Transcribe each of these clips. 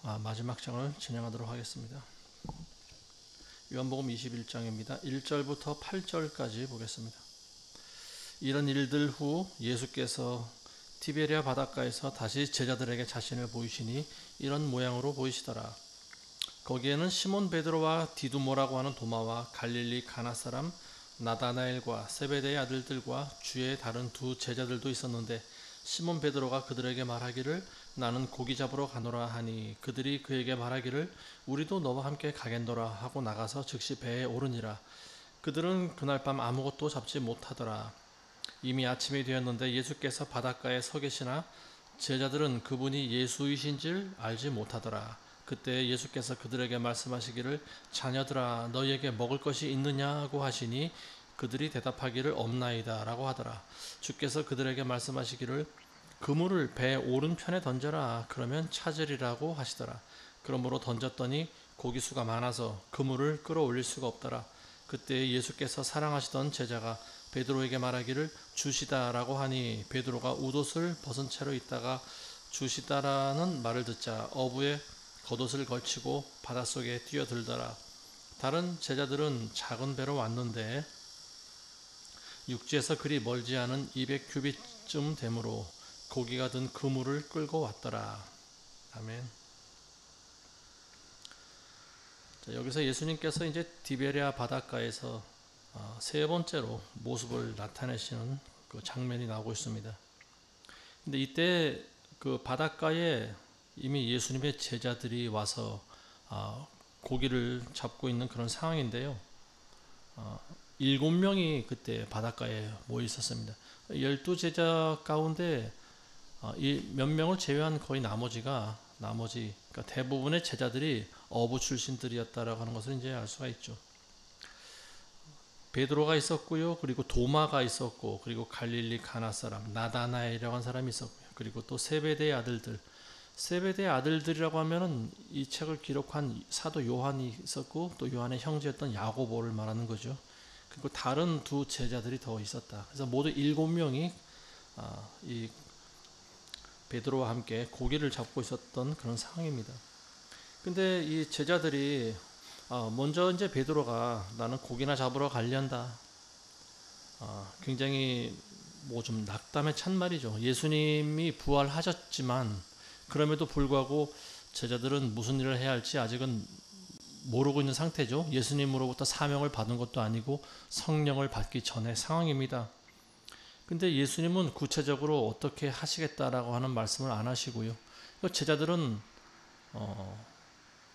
마지막 장을 진행하도록 하겠습니다. 요한복음 21장입니다. 1절부터 8절까지 보겠습니다. 이런 일들 후 예수께서 티베리아 바닷가에서 다시 제자들에게 자신을 보이시니 이런 모양으로 보이시더라. 거기에는 시몬 베드로와 디두모라고 하는 도마와 갈릴리 가나 사람 나다나엘과 세베대의 아들들과 주의 다른 두 제자들도 있었는데 시몬 베드로가 그들에게 말하기를 나는 고기 잡으러 가노라 하니 그들이 그에게 말하기를 우리도 너와 함께 가겠노라 하고 나가서 즉시 배에 오르니라. 그들은 그날 밤 아무것도 잡지 못하더라. 이미 아침이 되었는데 예수께서 바닷가에 서 계시나 제자들은 그분이 예수이신 줄 알지 못하더라. 그때 예수께서 그들에게 말씀하시기를 자녀들아 너희에게 먹을 것이 있느냐고 하시니 그들이 대답하기를 없나이다 라고 하더라. 주께서 그들에게 말씀하시기를 그물을 배 오른편에 던져라 그러면 찾으리라고 하시더라. 그러므로 던졌더니 고기수가 많아서 그물을 끌어올릴 수가 없더라. 그때 예수께서 사랑하시던 제자가 베드로에게 말하기를 주시다라고 하니 베드로가 웃옷을 벗은 채로 있다가 주시다라는 말을 듣자 어부에 겉옷을 걸치고 바닷속에 뛰어들더라. 다른 제자들은 작은 배로 왔는데 육지에서 그리 멀지 않은 200규빗쯤 되므로 고기가 든 그물을 끌고 왔더라. 아멘. 자, 여기서 예수님께서 이제 디베랴 바닷가에서 세 번째로 모습을 나타내시는 그 장면이 나오고 있습니다. 근데 이때 그 바닷가에 이미 예수님의 제자들이 와서 고기를 잡고 있는 그런 상황인데요. 7명이 그때 바닷가에 모여 있었습니다. 12제자 가운데 몇 명을 제외한 거의 나머지가 그러니까 대부분의 제자들이 어부 출신들이었다라고 하는 것을 이제 알 수가 있죠. 베드로가 있었고요. 그리고 도마가 있었고, 그리고 갈릴리 가나 사람 나다나엘이라고 하는 사람이 있었고요. 그리고 또 세베대의 아들들. 세베대의 아들들이라고 하면은 이 책을 기록한 사도 요한이 있었고, 또 요한의 형제였던 야고보를 말하는 거죠. 그리고 다른 두 제자들이 더 있었다. 그래서 모두 7명이 이 베드로와 함께 고기를 잡고 있었던 그런 상황입니다. 근데 이 제자들이 먼저 이제 베드로가 나는 고기나 잡으러 가련다. 굉장히 뭐 좀 낙담에 찬 말이죠. 예수님이 부활하셨지만 그럼에도 불구하고 제자들은 무슨 일을 해야 할지 아직은 모르고 있는 상태죠. 예수님으로부터 사명을 받은 것도 아니고 성령을 받기 전의 상황입니다. 근데 예수님은 구체적으로 어떻게 하시겠다라고 하는 말씀을 안 하시고요. 제자들은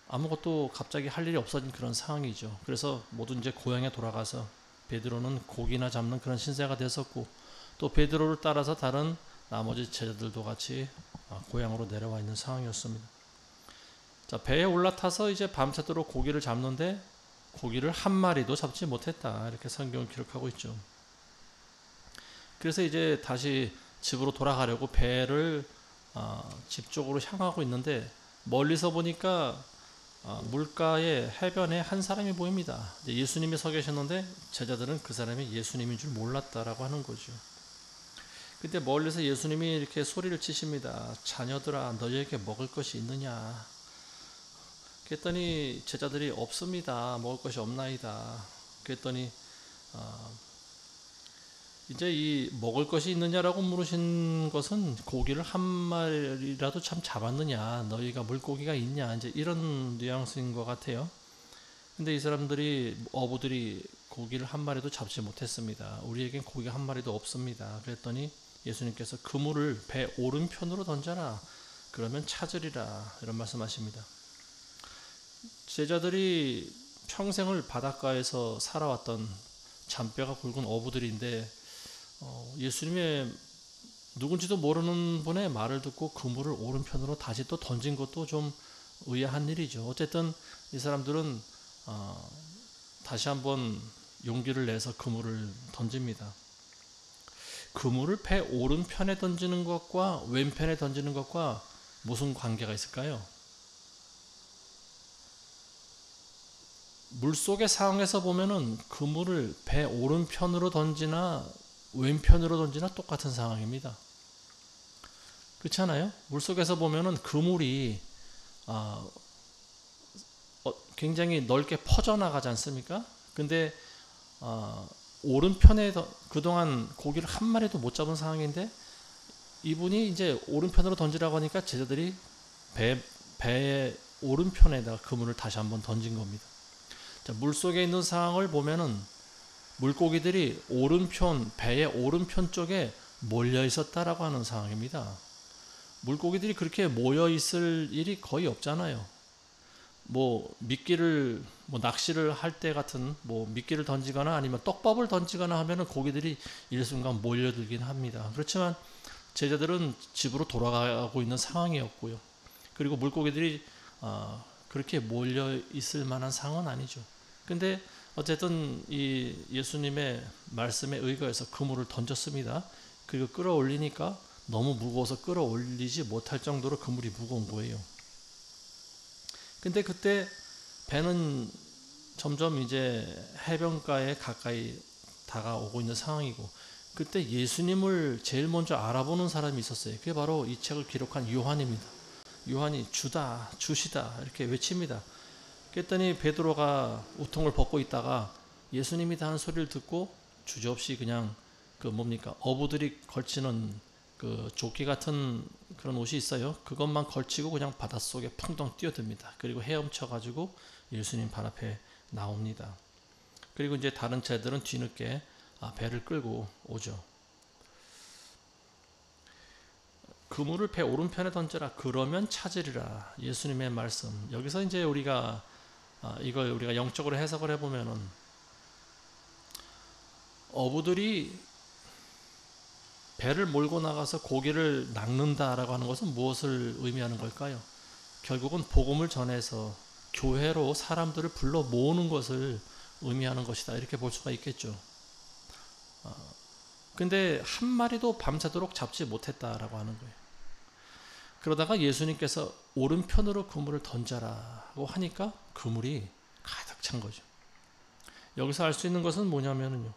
아무것도 갑자기 할 일이 없어진 그런 상황이죠. 그래서 모두 이제 고향에 돌아가서 베드로는 고기나 잡는 그런 신세가 됐었고 또 베드로를 따라서 다른 나머지 제자들도 같이 고향으로 내려와 있는 상황이었습니다. 자, 배에 올라타서 이제 밤새도록 고기를 잡는데 고기를 한 마리도 잡지 못했다. 이렇게 성경을 기록하고 있죠. 그래서 이제 다시 집으로 돌아가려고 배를 집 쪽으로 향하고 있는데 멀리서 보니까 물가에 해변에 한 사람이 보입니다. 예수님이 서 계셨는데 제자들은 그 사람이 예수님인 줄 몰랐다라고 하는 거죠. 근데 멀리서 예수님이 이렇게 소리를 치십니다. 자녀들아 너희에게 먹을 것이 있느냐. 그랬더니 제자들이 없습니다. 먹을 것이 없나이다. 그랬더니 이제 이 먹을 것이 있느냐라고 물으신 것은 고기를 한 마리라도 참 잡았느냐, 너희가 물고기가 있냐, 이제 이런 뉘앙스인 것 같아요. 근데 이 사람들이 어부들이 고기를 한 마리도 잡지 못했습니다. 우리에겐 고기가 한 마리도 없습니다. 그랬더니 예수님께서 그물을 배 오른편으로 던져라. 그러면 찾으리라. 이런 말씀하십니다. 제자들이 평생을 바닷가에서 살아왔던 잔뼈가 굵은 어부들인데 예수님의 누군지도 모르는 분의 말을 듣고 그물을 오른편으로 다시 또 던진 것도 좀 의아한 일이죠. 어쨌든 이 사람들은 다시 한번 용기를 내서 그물을 던집니다. 그물을 배 오른편에 던지는 것과 왼편에 던지는 것과 무슨 관계가 있을까요? 물속의 상황에서 보면은 그물을 배 오른편으로 던지나 왼편으로 던지나 똑같은 상황입니다. 그렇지 않아요? 물속에서 보면은 그물이 어, 굉장히 넓게 퍼져나가지 않습니까? 근데 오른편에 그동안 고기를 한 마리도 못 잡은 상황인데 이분이 이제 오른편으로 던지라고 하니까 제자들이 배의 오른편에다가 그물을 다시 한번 던진 겁니다. 자, 물속에 있는 상황을 보면은 물고기들이 배의 오른편 쪽에 몰려 있었다라고 하는 상황입니다. 물고기들이 그렇게 모여 있을 일이 거의 없잖아요. 미끼를 낚시를 할 때 같은 미끼를 던지거나 아니면 떡밥을 던지거나 하면은 고기들이 일순간 몰려들긴 합니다. 그렇지만 제자들은 집으로 돌아가고 있는 상황이었고요. 그리고 물고기들이 그렇게 몰려 있을 만한 상황은 아니죠. 근데 어쨌든 이 예수님의 말씀에 의거해서 그물을 던졌습니다. 그리고 끌어올리니까 너무 무거워서 끌어올리지 못할 정도로 그물이 무거운 거예요. 근데 그때 배는 점점 이제 해변가에 가까이 다가오고 있는 상황이고, 그때 예수님을 제일 먼저 알아보는 사람이 있었어요. 그게 바로 이 책을 기록한 요한입니다. 요한이 주다, 주시다 이렇게 외칩니다. 그랬더니 베드로가 우통을 벗고 있다가 예수님이 하는 소리를 듣고 주저없이 그냥 어부들이 걸치는 그 조끼 같은 그런 옷이 있어요. 그것만 걸치고 그냥 바닷속에 풍덩 뛰어듭니다. 그리고 헤엄쳐 가지고 예수님 발 앞에 나옵니다. 그리고 이제 다른 제들은 뒤늦게 배를 끌고 오죠. 그물을 배 오른편에 던져라. 그러면 찾으리라. 예수님의 말씀. 여기서 이제 우리가 이걸 우리가 영적으로 해석을 해보면은 어부들이 배를 몰고 나가서 고기를 낚는다라고 하는 것은 무엇을 의미하는 걸까요? 결국은 복음을 전해서 교회로 사람들을 불러 모으는 것을 의미하는 것이다. 이렇게 볼 수가 있겠죠. 근데 한 마리도 밤새도록 잡지 못했다라고 하는 거예요. 그러다가 예수님께서 오른편으로 그물을 던져라고 하니까 그물이 가득 찬 거죠. 여기서 알 수 있는 것은 뭐냐면요.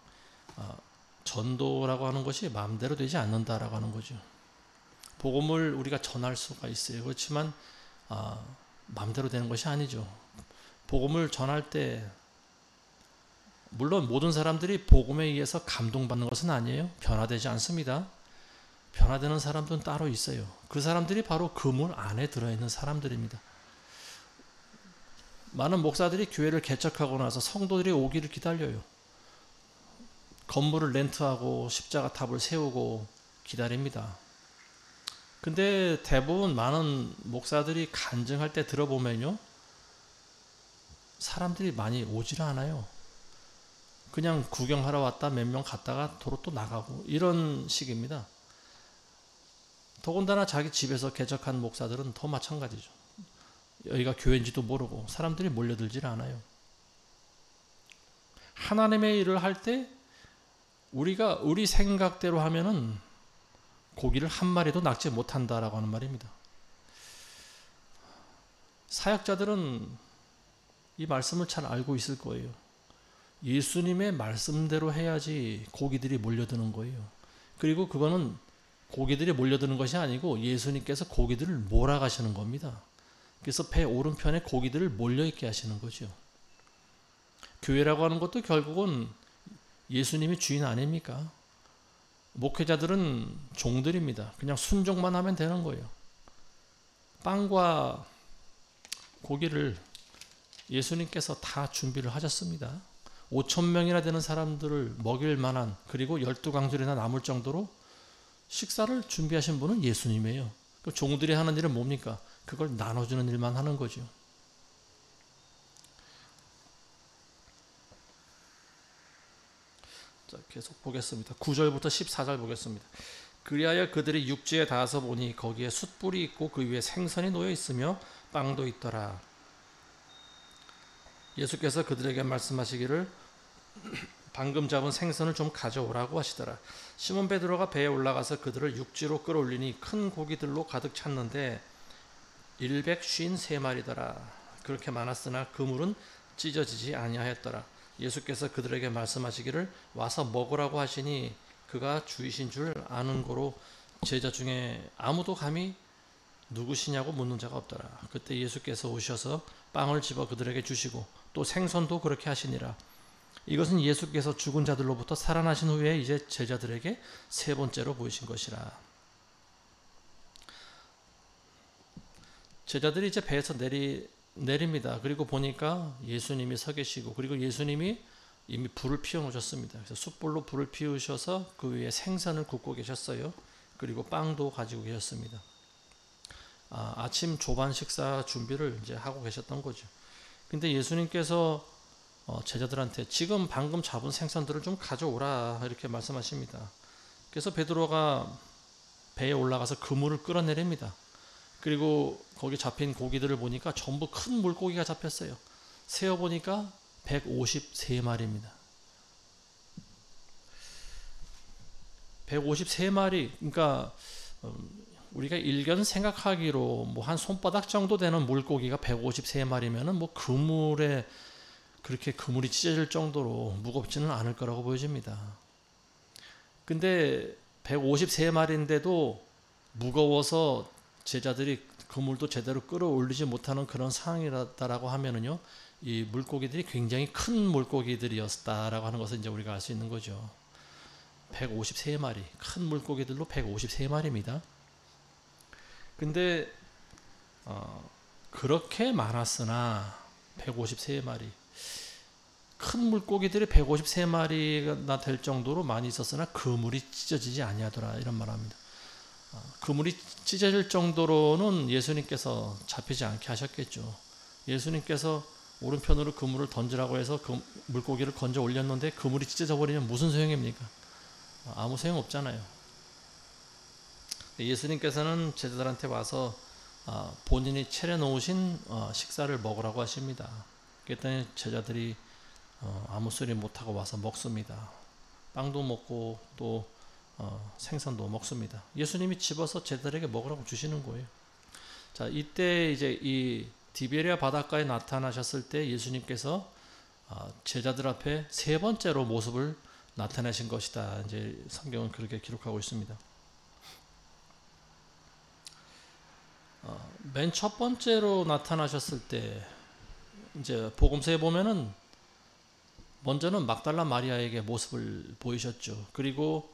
전도라고 하는 것이 마음대로 되지 않는다라고 하는 거죠. 복음을 우리가 전할 수가 있어요. 그렇지만 마음대로 되는 것이 아니죠. 복음을 전할 때 물론 모든 사람들이 복음에 의해서 감동받는 것은 아니에요. 변화되지 않습니다. 변화되는 사람들은 따로 있어요. 그 사람들이 바로 그물 안에 들어있는 사람들입니다. 많은 목사들이 교회를 개척하고 나서 성도들이 오기를 기다려요. 건물을 렌트하고 십자가 탑을 세우고 기다립니다. 근데 대부분 많은 목사들이 간증할 때 들어보면요, 사람들이 많이 오지를 않아요. 그냥 구경하러 왔다 몇 명 갔다가 도로 또 나가고 이런 식입니다. 더군다나 자기 집에서 개척한 목사들은 더 마찬가지죠. 여기가 교회인지도 모르고 사람들이 몰려들질 않아요. 하나님의 일을 할 때 우리가 우리 생각대로 하면은 고기를 한 마리도 낚지 못한다라고 하는 말입니다. 사역자들은 이 말씀을 잘 알고 있을 거예요. 예수님의 말씀대로 해야지 고기들이 몰려드는 거예요. 그리고 그거는 고기들이 몰려드는 것이 아니고 예수님께서 고기들을 몰아가시는 겁니다. 그래서 배 오른편에 고기들을 몰려있게 하시는 거죠. 교회라고 하는 것도 결국은 예수님이 주인 아닙니까? 목회자들은 종들입니다. 그냥 순종만 하면 되는 거예요. 빵과 고기를 예수님께서 다 준비를 하셨습니다. 5,000명이나 되는 사람들을 먹일 만한, 그리고 12강줄이나 남을 정도로 식사를 준비하신 분은 예수님이에요. 종들이 하는 일은 뭡니까? 그걸 나눠주는 일만 하는 거죠. 자, 계속 보겠습니다. 9절부터 14절 보겠습니다. 그리하여 그들이 육지에 닿아서 보니 거기에 숯불이 있고 그 위에 생선이 놓여 있으며 빵도 있더라. 예수께서 그들에게 말씀하시기를 방금 잡은 생선을 좀 가져오라고 하시더라. 시몬 베드로가 배에 올라가서 그들을 육지로 끌어올리니 큰 고기들로 가득 찼는데 153마리더라. 그렇게 많았으나 그물은 찢어지지 아니하였더라. 예수께서 그들에게 말씀하시기를 와서 먹으라고 하시니 그가 주이신 줄 아는 고로 제자 중에 아무도 감히 누구시냐고 묻는 자가 없더라. 그때 예수께서 오셔서 빵을 집어 그들에게 주시고 또 생선도 그렇게 하시니라. 이것은 예수께서 죽은 자들로부터 살아나신 후에 이제 제자들에게 세 번째로 보이신 것이라. 제자들이 이제 배에서 내립니다. 그리고 보니까 예수님이 서 계시고, 그리고 예수님이 이미 불을 피워 놓으셨습니다. 그래서 숯불로 불을 피우셔서 그 위에 생선을 굽고 계셨어요. 그리고 빵도 가지고 계셨습니다. 아침 조반 식사 준비를 이제 하고 계셨던 거죠. 근데 예수님께서 제자들한테 지금 방금 잡은 생선들을 좀 가져오라 이렇게 말씀하십니다. 그래서 베드로가 배에 올라가서 그물을 끌어내립니다. 그리고 거기 잡힌 고기들을 보니까 전부 큰 물고기가 잡혔어요. 세어보니까 153마리입니다. 153마리, 그러니까 우리가 일견 생각하기로 뭐 한 손바닥 정도 되는 물고기가 153마리면은 뭐 그물에 그렇게 그물이 찢어질 정도로 무겁지는 않을 거라고 보여집니다. 근데 153마리인데도 무거워서 제자들이 그물도 제대로 끌어올리지 못하는 그런 상황이라고 하면은요, 이 물고기들이 굉장히 큰 물고기들이었다라고 하는 것을 이제 우리가 알 수 있는 거죠. 153마리, 큰 물고기들로 153마리입니다. 근데 그렇게 많았으나 153마리, 큰 물고기들이 153마리가 될 정도로 많이 있었으나 그물이 찢어지지 아니하더라 이런 말합니다. 그물이 찢어질 정도로는 예수님께서 잡히지 않게 하셨겠죠. 예수님께서 오른편으로 그물을 던지라고 해서 그 물고기를 건져 올렸는데 그물이 찢어져 버리면 무슨 소용입니까? 아무 소용 없잖아요. 예수님께서는 제자들한테 와서 본인이 차려놓으신 식사를 먹으라고 하십니다. 그랬더니 제자들이 아무 소리 못하고 와서 먹습니다. 빵도 먹고 또 생선도 먹습니다. 예수님이 집어서 제자들에게 먹으라고 주시는 거예요. 자, 이때 이제 이 디베리아 바닷가에 나타나셨을 때 예수님께서 제자들 앞에 세 번째로 모습을 나타내신 것이다. 이제 성경은 그렇게 기록하고 있습니다. 맨 첫 번째로 나타나셨을 때 이제 복음서에 보면은 먼저는 막달라 마리아에게 모습을 보이셨죠. 그리고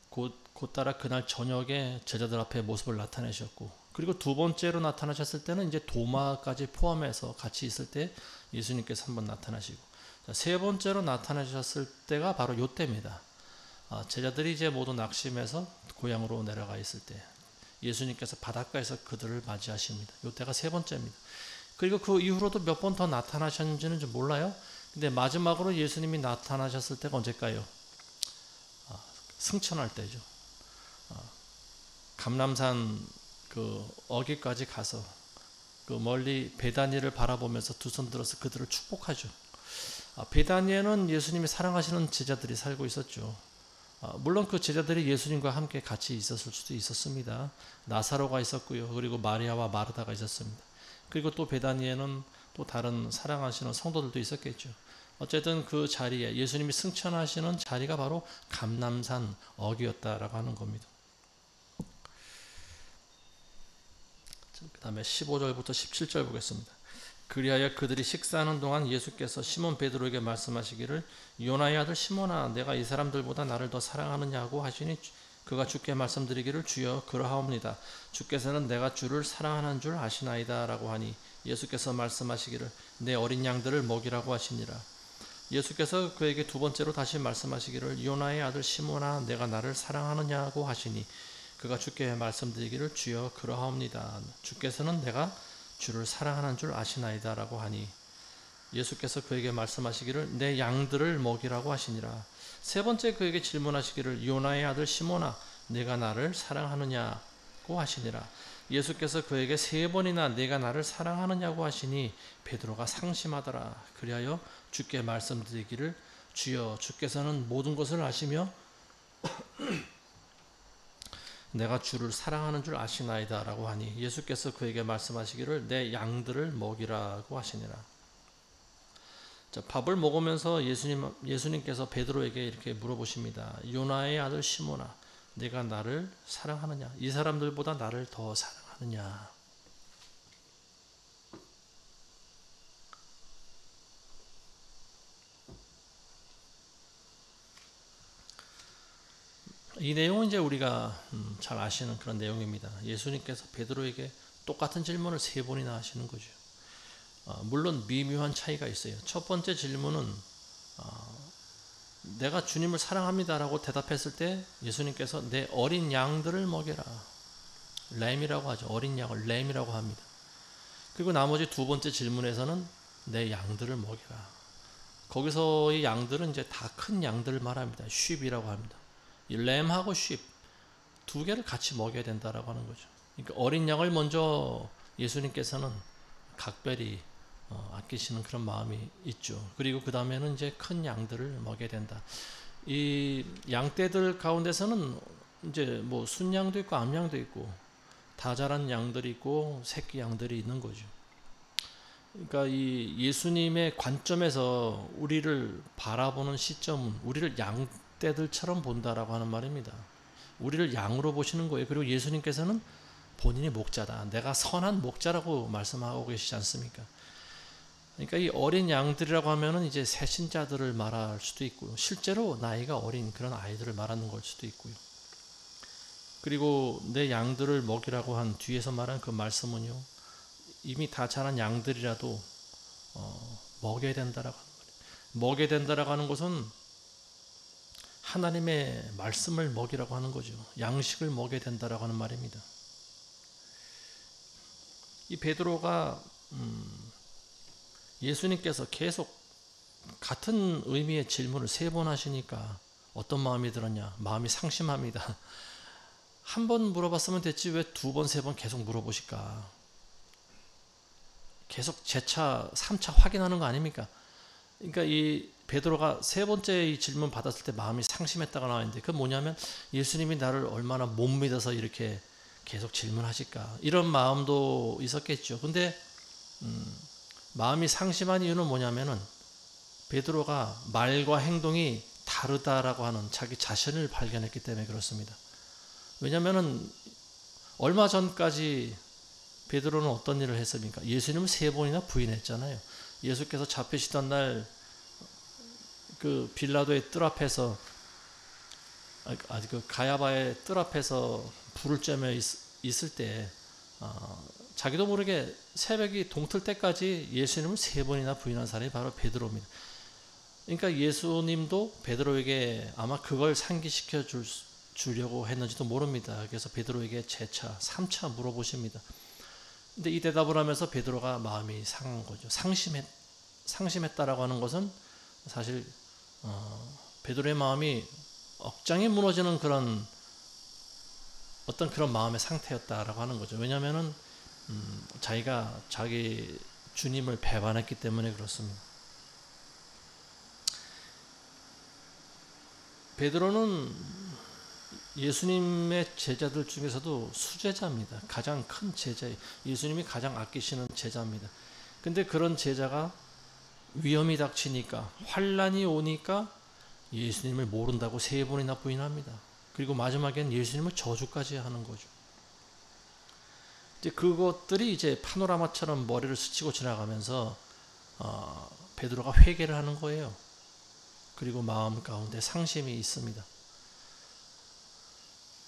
곧 따라 그날 저녁에 제자들 앞에 모습을 나타내셨고, 그리고 두 번째로 나타나셨을 때는 이제 도마까지 포함해서 같이 있을 때 예수님께서 한번 나타나시고, 세 번째로 나타나셨을 때가 바로 요때입니다. 제자들이 이제 모두 낙심해서 고향으로 내려가 있을 때 예수님께서 바닷가에서 그들을 맞이하십니다. 요때가 세 번째입니다. 그리고 그 이후로도 몇 번 더 나타나셨는지는 좀 몰라요. 근데 마지막으로 예수님이 나타나셨을 때가 언제일까요? 승천할 때죠. 감람산 그 어귀까지 가서 그 멀리 베다니를 바라보면서 두 손 들어서 그들을 축복하죠. 베다니에는 예수님이 사랑하시는 제자들이 살고 있었죠. 물론 그 제자들이 예수님과 함께 같이 있었을 수도 있었습니다. 나사로가 있었고요. 그리고 마리아와 마르다가 있었습니다. 그리고 또 베다니에는 또 다른 사랑하시는 성도들도 있었겠죠. 어쨌든 그 자리에 예수님이 승천하시는 자리가 바로 감람산 어귀였다라고 하는 겁니다. 그 다음에 15절부터 17절 보겠습니다. 그리하여 그들이 식사하는 동안 예수께서 시몬 베드로에게 말씀하시기를 요나의 아들 시몬아, 내가 이 사람들보다 나를 더 사랑하느냐고 하시니 그가 주께 말씀드리기를 주여 그러하옵니다. 주께서는 내가 주를 사랑하는 줄 아시나이다 라고 하니 예수께서 말씀하시기를 내 어린 양들을 먹이라고 하시니라. 예수께서 그에게 두 번째로 다시 말씀하시기를 요나의 아들 시몬아, 내가 나를 사랑하느냐고 하시니 그가 주께 말씀드리기를 주여 그러하옵니다. 주께서는 내가 주를 사랑하는 줄 아시나이다 라고 하니 예수께서 그에게 말씀하시기를 내 양들을 먹이라고 하시니라. 세 번째 그에게 질문하시기를 요나의 아들 시몬아, 내가 나를 사랑하느냐고 하시니라. 예수께서 그에게 세 번이나 내가 나를 사랑하느냐고 하시니 베드로가 상심하더라. 그리하여 주께 말씀드리기를 주여, 주께서는 모든 것을 아시며 내가 주를 사랑하는 줄 아시나이다 라고 하니 예수께서 그에게 말씀하시기를 내 양들을 먹이라고 하시니라. 자, 밥을 먹으면서 예수님께서 베드로에게 이렇게 물어보십니다. 요나의 아들 시몬아, 내가 나를 사랑하느냐? 이 사람들보다 나를 더 사랑하느냐? 이 내용은 이제 우리가 잘 아시는 그런 내용입니다. 예수님께서 베드로에게 똑같은 질문을 3번이나 하시는 거죠. 물론 미묘한 차이가 있어요. 첫 번째 질문은 내가 주님을 사랑합니다라고 대답했을 때 예수님께서 내 어린 양들을 먹여라. 램이라고 하죠. 어린 양을 램이라고 합니다. 그리고 나머지 두 번째 질문에서는 내 양들을 먹여라. 거기서의 양들은 이제 다 큰 양들을 말합니다. 쉽이라고 합니다. 이 램하고 쉽 두 개를 같이 먹여야 된다라고 하는 거죠. 그러니까 어린 양을 먼저 예수님께서는 각별히 아끼시는 그런 마음이 있죠. 그리고 그 다음에는 이제 큰 양들을 먹여야 된다. 이 양떼들 가운데서는 이제 뭐 순양도 있고 암양도 있고 다 자란 양들이 있고 새끼 양들이 있는 거죠. 그러니까 이 예수님의 관점에서 우리를 바라보는 시점은 우리를 양떼들처럼 본다라고 하는 말입니다. 우리를 양으로 보시는 거예요. 그리고 예수님께서는 본인이 목자다. 내가 선한 목자라고 말씀하고 계시지 않습니까? 그러니까 이 어린 양들이라고 하면은 이제 새신자들을 말할 수도 있고요. 실제로 나이가 어린 그런 아이들을 말하는 걸 수도 있고요. 그리고 내 양들을 먹이라고 한 뒤에서 말한 그 말씀은요. 이미 다 자란 양들이라도 먹여야 된다라고 하는 거예요. 먹여야 된다라고 하는 것은 하나님의 말씀을 먹이라고 하는 거죠. 양식을 먹여야 된다라고 하는 말입니다. 이 베드로가 예수님께서 계속 같은 의미의 질문을 3번 하시니까 어떤 마음이 들었냐? 마음이 상심합니다. 한 번 물어봤으면 됐지 왜 2번, 3번 계속 물어보실까? 계속 재차, 3차 확인하는 거 아닙니까? 그러니까 이 베드로가 3번째 이 질문 받았을 때 마음이 상심했다가 나와 있는데 그건 뭐냐면 예수님이 나를 얼마나 못 믿어서 이렇게 계속 질문하실까? 이런 마음도 있었겠죠. 근데 마음이 상심한 이유는 뭐냐면은 베드로가 말과 행동이 다르다라고 하는 자기 자신을 발견했기 때문에 그렇습니다. 왜냐면은 얼마 전까지 베드로는 어떤 일을 했습니까? 예수님을 3번이나 부인했잖아요. 예수께서 잡히시던 날 그 빌라도의 뜰 앞에서 그 가야바의 뜰 앞에서 불을 쬐며 있을 때 자기도 모르게 새벽이 동틀 때까지 예수님을 3번이나 부인한 사람이 바로 베드로입니다. 그러니까 예수님도 베드로에게 아마 그걸 상기시켜 주려고 했는지도 모릅니다. 그래서 베드로에게 재차 3차 물어보십니다. 근데 이 대답을 하면서 베드로가 마음이 상한 거죠. 상심했다라고 하는 것은 사실 베드로의 마음이 억장이 무너지는 그런 어떤 그런 마음의 상태였다라고 하는 거죠. 왜냐하면은 자기가 자기 주님을 배반했기 때문에 그렇습니다. 베드로는 예수님의 제자들 중에서도 수제자입니다. 가장 큰 제자예요. 예수님이 가장 아끼시는 제자입니다. 근데 그런 제자가 위험이 닥치니까 환란이 오니까 예수님을 모른다고 3번이나 부인합니다. 그리고 마지막엔 예수님을 저주까지 하는 거죠. 이제 그것들이 이제 파노라마처럼 머리를 스치고 지나가면서 베드로가 회개를 하는 거예요. 그리고 마음 가운데 상심이 있습니다.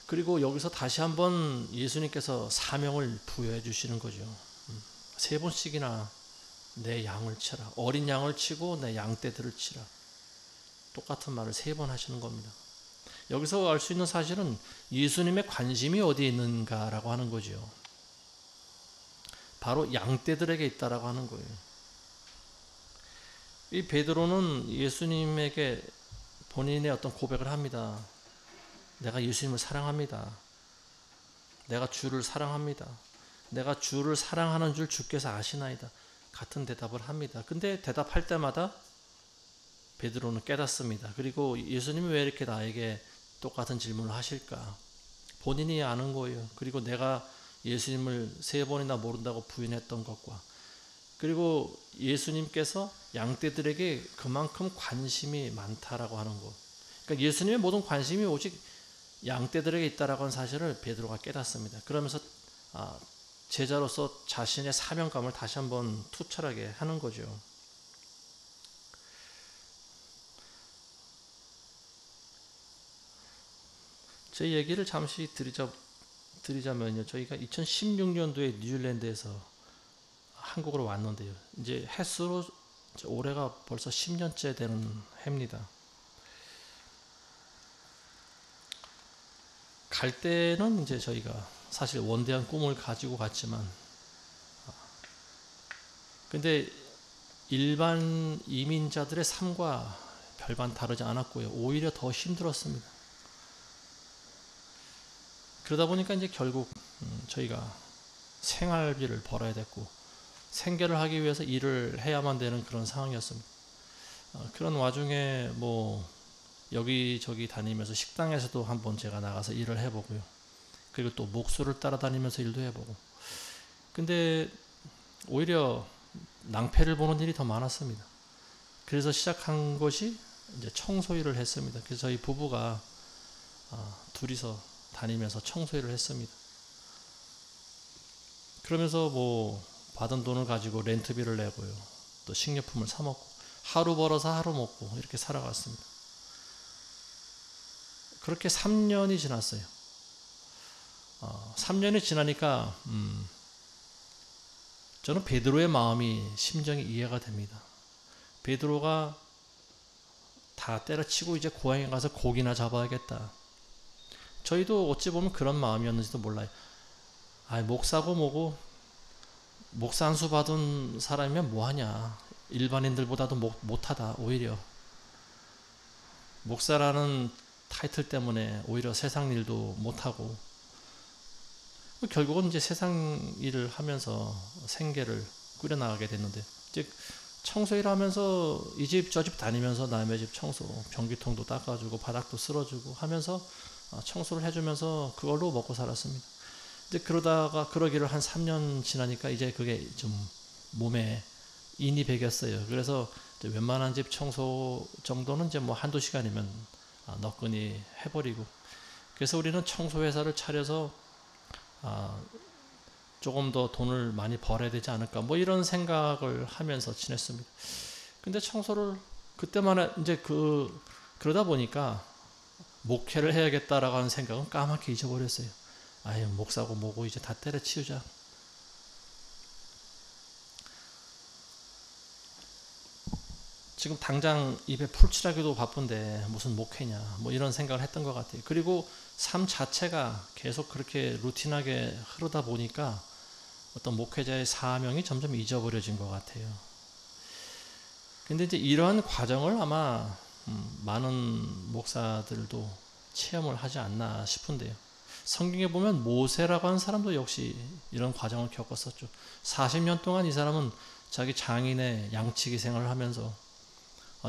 그리고 여기서 다시 한번 예수님께서 사명을 부여해 주시는 거죠. 3번씩이나 내 양을 치라. 어린 양을 치고 내 양떼들을 치라. 똑같은 말을 3번 하시는 겁니다. 여기서 알 수 있는 사실은 예수님의 관심이 어디에 있는가라고 하는 거죠. 바로 양떼들에게 있다라고 하는 거예요. 이 베드로는 예수님에게 본인의 어떤 고백을 합니다. 내가 예수님을 사랑합니다. 내가 주를 사랑합니다. 내가 주를 사랑하는 줄 주께서 아시나이다. 같은 대답을 합니다. 근데 대답할 때마다 베드로는 깨닫습니다. 그리고 예수님이 왜 이렇게 나에게 똑같은 질문을 하실까? 본인이 아는 거예요. 그리고 내가 예수님을 3번이나 모른다고 부인했던 것과 그리고 예수님께서 양떼들에게 그만큼 관심이 많다라고 하는 것. 그러니까 예수님의 모든 관심이 오직 양떼들에게 있다라고 하는 사실을 베드로가 깨닫습니다. 그러면서 제자로서 자신의 사명감을 다시 한번 투철하게 하는 거죠. 제 얘기를 잠시 드리자면요. 저희가 2016년도에 뉴질랜드에서 한국으로 왔는데요. 이제 햇수로 올해가 벌써 10년째 되는 해입니다. 갈 때는 이제 저희가 사실 원대한 꿈을 가지고 갔지만, 근데 일반 이민자들의 삶과 별반 다르지 않았고요. 오히려 더 힘들었습니다. 그러다 보니까 이제 결국 저희가 생활비를 벌어야 됐고 생계를 하기 위해서 일을 해야만 되는 그런 상황이었습니다. 그런 와중에 뭐 여기저기 다니면서 식당에서도 한번 제가 나가서 일을 해보고요. 그리고 또 목수를 따라다니면서 일도 해보고. 근데 오히려 낭패를 보는 일이 더 많았습니다. 그래서 시작한 것이 이제 청소 일을 했습니다. 그래서 저희 부부가 둘이서 다니면서 청소 일을 했습니다. 그러면서 뭐 받은 돈을 가지고 렌트비를 내고요. 또 식료품을 사 먹고 하루 벌어서 하루 먹고 이렇게 살아갔습니다. 그렇게 3년이 지났어요. 3년이 지나니까 저는 베드로의 마음이 심정이 이해가 됩니다. 베드로가 다 때려치고 이제 고향에 가서 고기나 잡아야겠다. 저희도 어찌 보면 그런 마음이었는지도 몰라요. 목사고 뭐고 목사 한 수 받은 사람이면 뭐하냐. 일반인들보다도 못하다. 오히려 목사라는 타이틀 때문에 오히려 세상 일도 못하고, 결국은 이제 세상 일을 하면서 생계를 꾸려나가게 됐는데, 이제 청소 일을 하면서 이 집 저 집 다니면서 남의 집 청소, 변기통도 닦아주고 바닥도 쓸어주고 하면서 청소를 해주면서 그걸로 먹고 살았습니다. 이제 그러기를 한 3년 지나니까 이제 그게 좀 몸에 인이 배겼어요. 그래서 이제 웬만한 집 청소 정도는 이제 뭐 한두 시간이면 너끈히 해버리고, 그래서 우리는 청소회사를 차려서 조금 더 돈을 많이 벌어야 되지 않을까, 뭐 이런 생각을 하면서 지냈습니다. 근데 청소를 그때만 이제 그러다 보니까 목회를 해야겠다라고 하는 생각은 까맣게 잊어버렸어요. 목사고 뭐고 이제 다 때려치우자. 지금 당장 입에 풀칠하기도 바쁜데 무슨 목회냐, 뭐 이런 생각을 했던 것 같아요. 그리고 삶 자체가 계속 그렇게 루틴하게 흐르다 보니까 어떤 목회자의 사명이 점점 잊어버려진 것 같아요. 근데 이제 이러한 과정을 아마 많은 목사들도 체험을 하지 않나 싶은데요. 성경에 보면 모세라고 하는 사람도 역시 이런 과정을 겪었었죠. 40년 동안 이 사람은 자기 장인의 양치기 생활을 하면서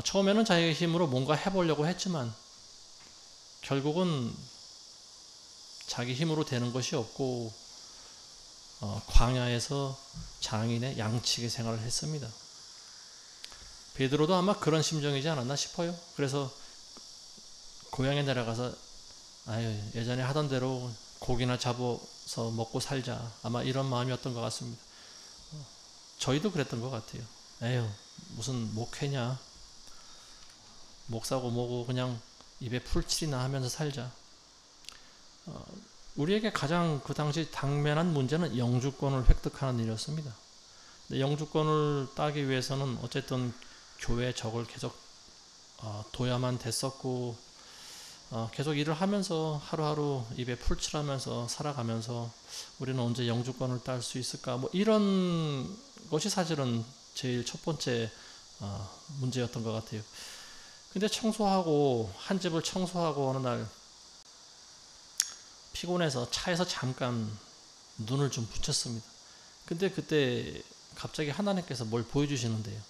처음에는 자기의 힘으로 뭔가 해보려고 했지만 결국은 자기 힘으로 되는 것이 없고 광야에서 장인의 양치기 생활을 했습니다. 베드로도 아마 그런 심정이지 않았나 싶어요. 그래서 고향에 내려가서 예전에 하던 대로 고기나 잡아서 먹고 살자, 아마 이런 마음이었던 것 같습니다. 저희도 그랬던 것 같아요. 무슨 목회냐, 목사고 뭐고 그냥 입에 풀칠이나 하면서 살자. 우리에게 가장 그 당시 당면한 문제는 영주권을 획득하는 일이었습니다. 근데 영주권을 따기 위해서는 어쨌든 교회 적을 계속 둬야만 됐었고, 계속 일을 하면서 하루하루 입에 풀칠하면서 살아가면서 우리는 언제 영주권을 딸 수 있을까, 뭐 이런 것이 사실은 제일 첫 번째 문제였던 것 같아요. 근데 한 집을 청소하고 어느 날 피곤해서 차에서 잠깐 눈을 좀 붙였습니다. 근데 그때 갑자기 하나님께서 뭘 보여주시는데요.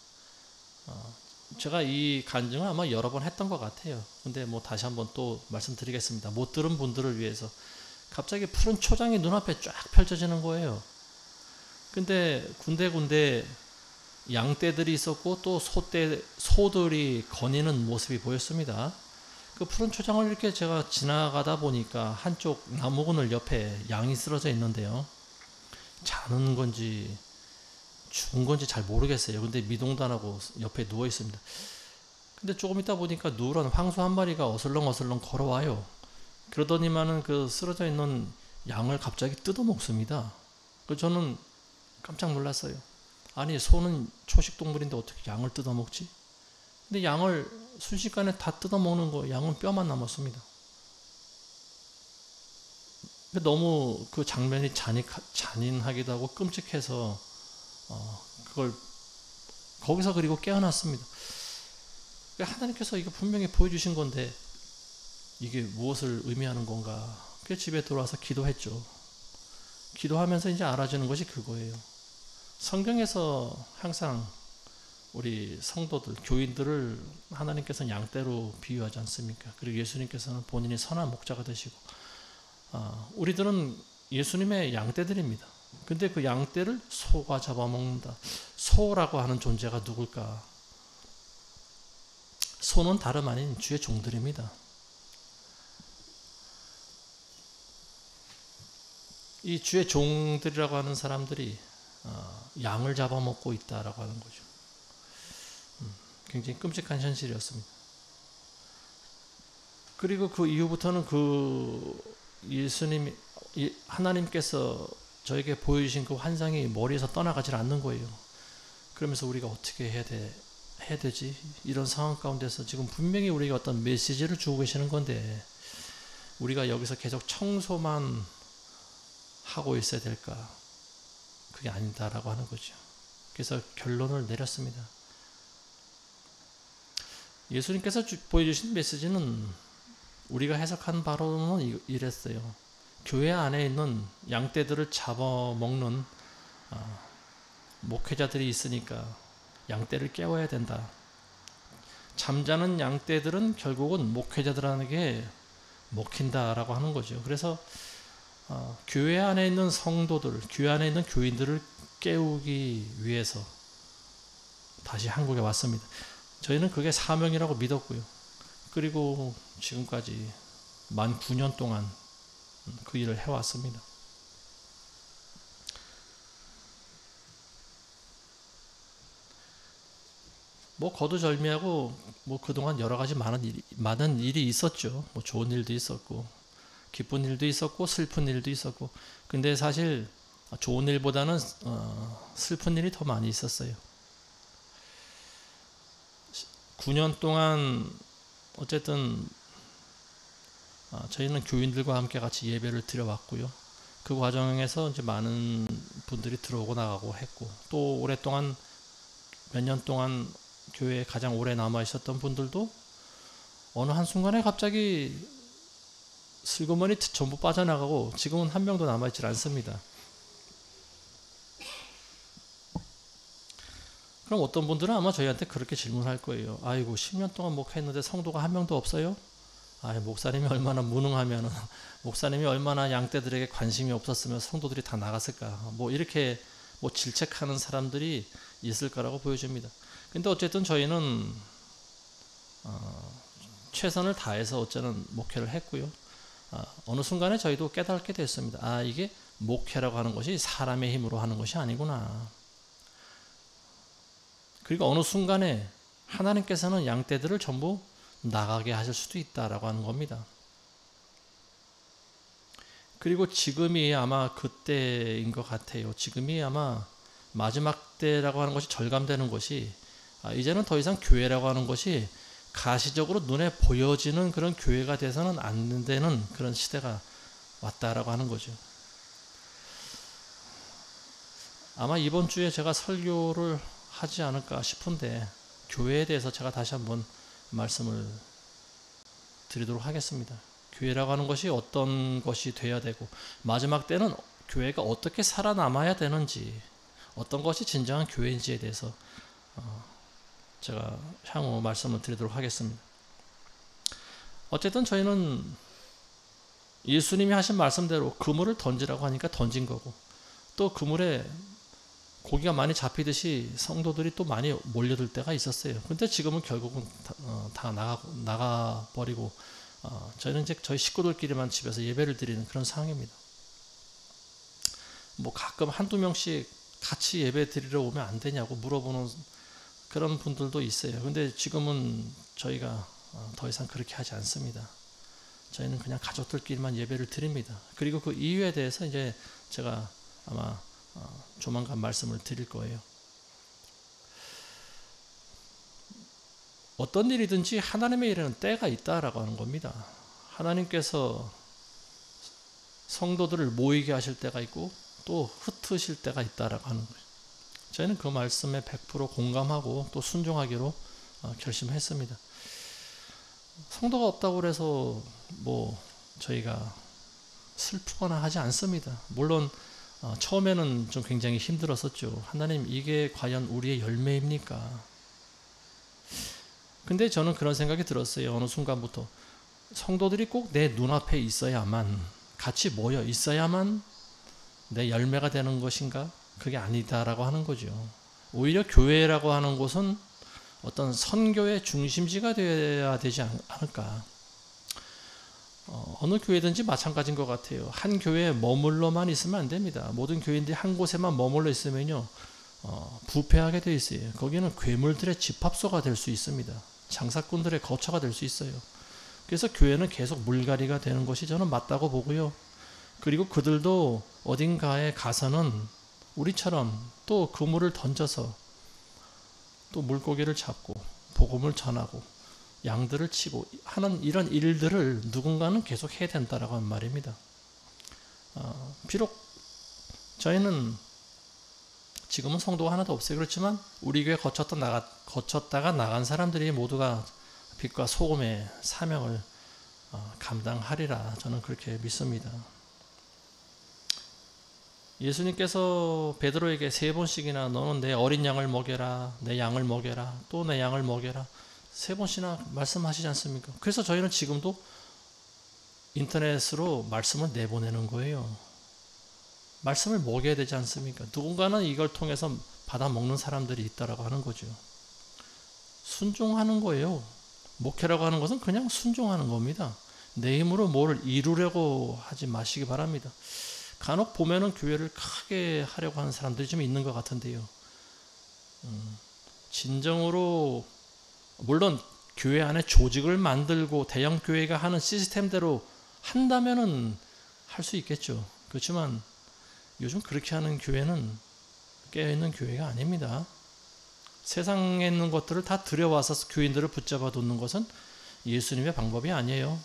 제가 이 간증을 아마 여러 번 했던 것 같아요. 근데 뭐 다시 한번 또 말씀드리겠습니다. 못 들은 분들을 위해서. 갑자기 푸른 초장이 눈앞에 쫙 펼쳐지는 거예요. 근데 군데군데 양떼들이 있었고 또 소들이 거니는 모습이 보였습니다. 그 푸른 초장을 이렇게 제가 지나가다 보니까 한쪽 나무 그늘 옆에 양이 쓰러져 있는데요. 자는 건지 죽은 건지 잘 모르겠어요. 근데 미동단하고 옆에 누워 있습니다. 근데 조금 있다 보니까 누런 황소 한 마리가 어슬렁어슬렁 걸어와요. 그러더니만은 그 쓰러져 있는 양을 갑자기 뜯어 먹습니다. 그 저는 깜짝 놀랐어요. 아니, 소는 초식 동물인데 어떻게 양을 뜯어 먹지? 근데 양을 순식간에 다 뜯어 먹는 거, 양은 뼈만 남았습니다. 너무 그 장면이 잔인하기도 하고 끔찍해서 그걸 거기서 그리고 깨어났습니다. 하나님께서 이거 분명히 보여주신 건데 이게 무엇을 의미하는 건가? 그래서 집에 들어와서 기도했죠. 기도하면서 이제 알아지는 것이 그거예요. 성경에서 항상 우리 성도들, 교인들을 하나님께서는 양떼로 비유하지 않습니까? 그리고 예수님께서는 본인이 선한 목자가 되시고, 우리들은 예수님의 양떼들입니다. 근데 그 양떼를 소가 잡아먹는다. 소라고 하는 존재가 누굴까? 소는 다름 아닌 주의 종들입니다. 이 주의 종들이라고 하는 사람들이 양을 잡아먹고 있다라고 하는 거죠. 굉장히 끔찍한 현실이었습니다. 그리고 그 이후부터는 그 예수님, 하나님께서 저에게 보여주신 그 환상이 머리에서 떠나가질 않는 거예요. 그러면서 우리가 어떻게 해야 되지? 이런 상황 가운데서 지금 분명히 우리에게 어떤 메시지를 주고 계시는 건데 우리가 여기서 계속 청소만 하고 있어야 될까? 그게 아니다라고 하는 거죠. 그래서 결론을 내렸습니다. 예수님께서 보여주신 메시지는 우리가 해석한 바로는 이랬어요. 교회 안에 있는 양떼들을 잡아먹는 목회자들이 있으니까 양떼를 깨워야 된다. 잠자는 양떼들은 결국은 목회자들에게 먹힌다라고 하는 거죠. 그래서 교회 안에 있는 성도들, 교회 안에 있는 교인들을 깨우기 위해서 다시 한국에 왔습니다. 저희는 그게 사명이라고 믿었고요. 그리고 지금까지 만 9년 동안 그 일을 해왔습니다. 뭐 거두절미하고 뭐 그동안 여러 가지 많은 일이 있었죠. 뭐 좋은 일도 있었고 기쁜 일도 있었고 슬픈 일도 있었고, 근데 사실 좋은 일보다는 슬픈 일이 더 많이 있었어요. 9년 동안 어쨌든 저희는 교인들과 함께 같이 예배를 드려왔고요. 그 과정에서 이제 많은 분들이 들어오고 나가고 했고, 또 오랫동안 몇 년 동안 교회에 가장 오래 남아 있었던 분들도 어느 한순간에 갑자기 슬그머니 전부 빠져나가고 지금은 한 명도 남아있질 않습니다. 그럼 어떤 분들은 아마 저희한테 그렇게 질문할 거예요. 아이고 10년 동안 목회했는데 성도가 한 명도 없어요? 목사님이 얼마나 무능하면, 목사님이 얼마나 양떼들에게 관심이 없었으면 성도들이 다 나갔을까? 뭐 이렇게 뭐 질책하는 사람들이 있을 거라고 보여집니다. 근데 어쨌든 저희는 최선을 다해서 어쨌든 목회를 했고요. 어느 순간에 저희도 깨닫게 됐습니다. 이게 목회라고 하는 것이 사람의 힘으로 하는 것이 아니구나. 그리고 어느 순간에 하나님께서는 양떼들을 전부 나가게 하실 수도 있다라고 하는 겁니다. 그리고 지금이 아마 그때인 것 같아요. 지금이 아마 마지막 때라고 하는 것이 절감되는 것이, 이제는 더 이상 교회라고 하는 것이 가시적으로 눈에 보여지는 그런 교회가 돼서는 안 되는 그런 시대가 왔다라고 하는 거죠. 아마 이번 주에 제가 설교를 하지 않을까 싶은데 교회에 대해서 제가 다시 한번 말씀을 드리도록 하겠습니다. 교회라고 하는 것이 어떤 것이 돼야 되고 마지막 때는 교회가 어떻게 살아남아야 되는지, 어떤 것이 진정한 교회인지에 대해서 제가 향후 말씀을 드리도록 하겠습니다. 어쨌든 저희는 예수님이 하신 말씀대로 그물을 던지라고 하니까 던진 거고, 또 그물에 고기가 많이 잡히듯이 성도들이 또 많이 몰려들 때가 있었어요. 근데 지금은 결국은 다 나가버리고 저희는 이제 저희 식구들끼리만 집에서 예배를 드리는 그런 상황입니다. 뭐 가끔 한두 명씩 같이 예배 드리러 오면 안 되냐고 물어보는 그런 분들도 있어요. 근데 지금은 저희가 더 이상 그렇게 하지 않습니다. 저희는 그냥 가족들끼리만 예배를 드립니다. 그리고 그 이유에 대해서 이제 제가 아마 조만간 말씀을 드릴 거예요. 어떤 일이든지 하나님의 일에는 때가 있다라고 하는 겁니다. 하나님께서 성도들을 모이게 하실 때가 있고 또 흩으실 때가 있다라고 하는 거예요. 저희는 그 말씀에 100% 공감하고 또 순종하기로 결심했습니다. 성도가 없다고 해서 뭐 저희가 슬프거나 하지 않습니다. 물론 처음에는 좀 굉장히 힘들었었죠. 하나님, 이게 과연 우리의 열매입니까? 근데 저는 그런 생각이 들었어요. 어느 순간부터 성도들이 꼭 내 눈앞에 있어야만, 같이 모여 있어야만 내 열매가 되는 것인가? 그게 아니다라고 하는 거죠. 오히려 교회라고 하는 곳은 어떤 선교의 중심지가 되어야 되지 않을까. 어느 교회든지 마찬가지인 것 같아요. 한 교회에 머물러만 있으면 안 됩니다. 모든 교인들이 한 곳에만 머물러 있으면요, 부패하게 되어 있어요. 거기는 괴물들의 집합소가 될 수 있습니다. 장사꾼들의 거처가 될 수 있어요. 그래서 교회는 계속 물갈이가 되는 것이 저는 맞다고 보고요. 그리고 그들도 어딘가에 가서는 우리처럼 또 그물을 던져서 또 물고기를 잡고 복음을 전하고 양들을 치고 하는 이런 일들을 누군가는 계속 해야 된다라고 하는 말입니다. 비록 저희는 지금은 성도가 하나도 없어요. 그렇지만 우리 교회 거쳤다가 나간 사람들이 모두가 빛과 소금의 사명을 감당하리라 저는 그렇게 믿습니다. 예수님께서 베드로에게 3번씩이나 너는 내 어린 양을 먹여라, 내 양을 먹여라, 또 내 양을 먹여라 3번씩이나 말씀하시지 않습니까? 그래서 저희는 지금도 인터넷으로 말씀을 내보내는 거예요. 말씀을 먹여야 되지 않습니까? 누군가는 이걸 통해서 받아 먹는 사람들이 있다라고 하는 거죠. 순종하는 거예요. 목회라고 하는 것은 그냥 순종하는 겁니다. 내 힘으로 뭘 이루려고 하지 마시기 바랍니다. 간혹 보면은 교회를 크게 하려고 하는 사람들이 좀 있는 것 같은데요. 진정으로 물론 교회 안에 조직을 만들고 대형 교회가 하는 시스템대로 한다면은 할 수 있겠죠. 그렇지만 요즘 그렇게 하는 교회는 깨어있는 교회가 아닙니다. 세상에 있는 것들을 다 들여와서 교인들을 붙잡아 놓는 것은 예수님의 방법이 아니에요.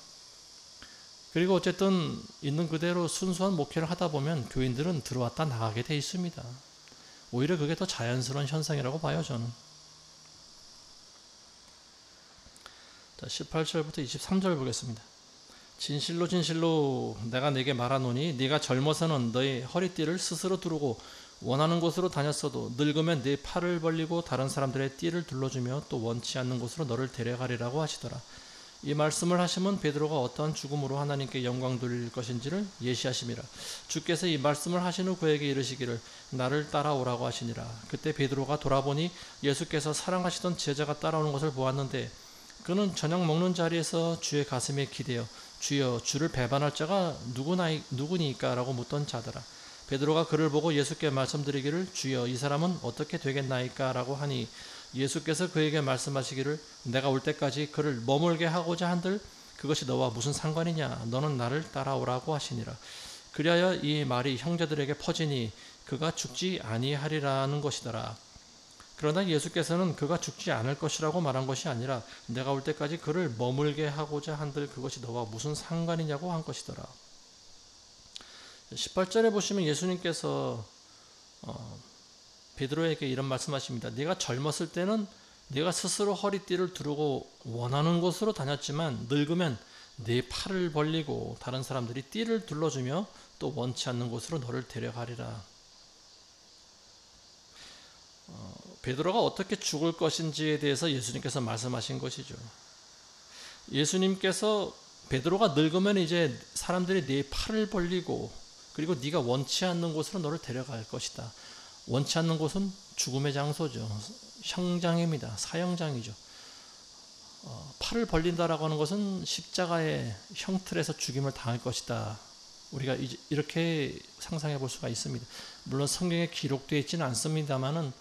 그리고 어쨌든 있는 그대로 순수한 목회를 하다 보면 교인들은 들어왔다 나가게 돼 있습니다. 오히려 그게 더 자연스러운 현상이라고 봐요, 저는. 자, 18절부터 23절 보겠습니다. 진실로 진실로 내가 네게 말하노니 네가 젊어서는 너의 허리띠를 스스로 두르고 원하는 곳으로 다녔어도 늙으면 네 팔을 벌리고 다른 사람들의 띠를 둘러주며 또 원치 않는 곳으로 너를 데려가리라고 하시더라. 이 말씀을 하시면 베드로가 어떠한 죽음으로 하나님께 영광 돌릴 것인지를 예시하심이라. 주께서 이 말씀을 하신 후 그에게 이르시기를 나를 따라오라고 하시니라. 그때 베드로가 돌아보니 예수께서 사랑하시던 제자가 따라오는 것을 보았는데 그는 저녁 먹는 자리에서 주의 가슴에 기대어 주여 주를 배반할 자가 누구니까? 라고 묻던 자더라. 베드로가 그를 보고 예수께 말씀드리기를 주여 이 사람은 어떻게 되겠나이까? 라고 하니 예수께서 그에게 말씀하시기를 내가 올 때까지 그를 머물게 하고자 한들 그것이 너와 무슨 상관이냐? 너는 나를 따라오라고 하시니라. 그리하여 이 말이 형제들에게 퍼지니 그가 죽지 아니하리라는 것이더라. 그러나 예수께서는 그가 죽지 않을 것이라고 말한 것이 아니라 내가 올 때까지 그를 머물게 하고자 한들 그것이 너와 무슨 상관이냐고 한 것이더라. 18절에 보시면 예수님께서 베드로에게 이런 말씀하십니다. 네가 젊었을 때는 네가 스스로 허리띠를 두르고 원하는 곳으로 다녔지만 늙으면 네 팔을 벌리고 다른 사람들이 띠를 둘러주며 또 원치 않는 곳으로 너를 데려가리라. 베드로가 어떻게 죽을 것인지에 대해서 예수님께서 말씀하신 것이죠. 예수님께서 베드로가 늙으면 이제 사람들이 네 팔을 벌리고 그리고 네가 원치 않는 곳으로 너를 데려갈 것이다. 원치 않는 곳은 죽음의 장소죠. 형장입니다. 사형장이죠. 팔을 벌린다라고 하는 것은 십자가의 형틀에서 죽임을 당할 것이다. 우리가 이렇게 상상해 볼 수가 있습니다. 물론 성경에 기록되어 있지는 않습니다만은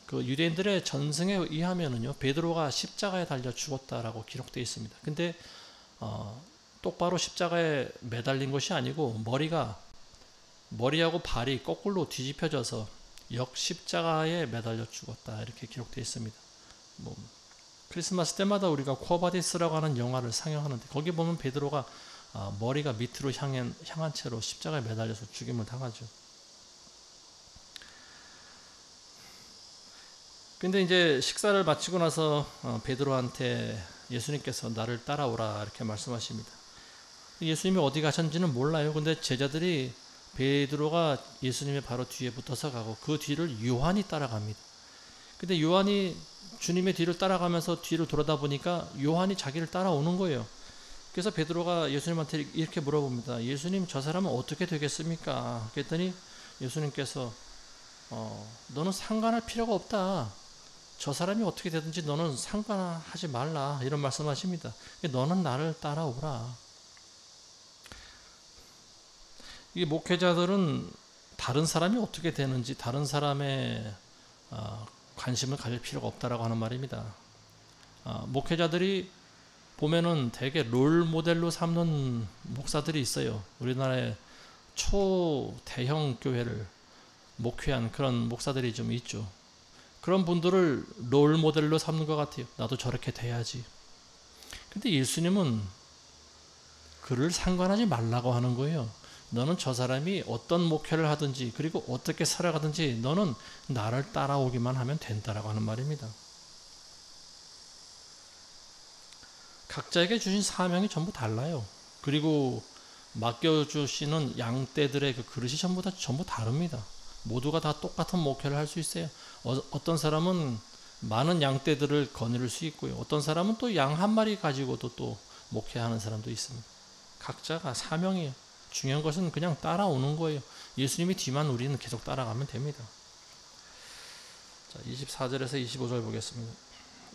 그 유대인들의 전승에 의하면은요 베드로가 십자가에 달려 죽었다라고 기록되어 있습니다. 근데 똑바로 십자가에 매달린 것이 아니고 머리하고 발이 거꾸로 뒤집혀져서 역십자가에 매달려 죽었다 이렇게 기록되어 있습니다. 뭐 크리스마스 때마다 우리가 코바디스라고 하는 영화를 상영하는데 거기 보면 베드로가 머리가 밑으로 향한 채로 십자가에 매달려서 죽임을 당하죠. 근데 이제 식사를 마치고 나서 베드로한테 예수님께서 나를 따라오라 이렇게 말씀하십니다. 예수님이 어디 가셨는지는 몰라요. 근데 제자들이 베드로가 예수님의 바로 뒤에 붙어서 가고 그 뒤를 요한이 따라갑니다. 근데 요한이 주님의 뒤를 따라가면서 뒤를 돌아다 보니까 요한이 자기를 따라오는 거예요. 그래서 베드로가 예수님한테 이렇게 물어봅니다. 예수님, 저 사람은 어떻게 되겠습니까? 그랬더니 예수님께서 너는 상관할 필요가 없다. 저 사람이 어떻게 되든지 너는 상관하지 말라 이런 말씀하십니다. 너는 나를 따라오라. 이 목회자들은 다른 사람이 어떻게 되는지 다른 사람의 관심을 가질 필요가 없다라고 하는 말입니다. 목회자들이 보면은 되게 롤 모델로 삼는 목사들이 있어요. 우리나라의 초대형 교회를 목회한 그런 목사들이 좀 있죠. 그런 분들을 롤 모델로 삼는 것 같아요. 나도 저렇게 돼야지. 근데 예수님은 그를 상관하지 말라고 하는 거예요. 너는 저 사람이 어떤 목회를 하든지 그리고 어떻게 살아가든지 너는 나를 따라오기만 하면 된다라고 하는 말입니다. 각자에게 주신 사명이 전부 달라요. 그리고 맡겨주시는 양떼들의 그 그릇이 전부 다릅니다. 모두가 다 똑같은 목회를 할 수 있어요. 어떤 사람은 많은 양떼들을 거느릴 수 있고요. 어떤 사람은 또 양 한 마리 가지고도 또 목회하는 사람도 있습니다. 각자가 사명이에요. 중요한 것은 그냥 따라오는 거예요. 예수님이 뒤만 우리는 계속 따라가면 됩니다. 자, 24절에서 25절 보겠습니다.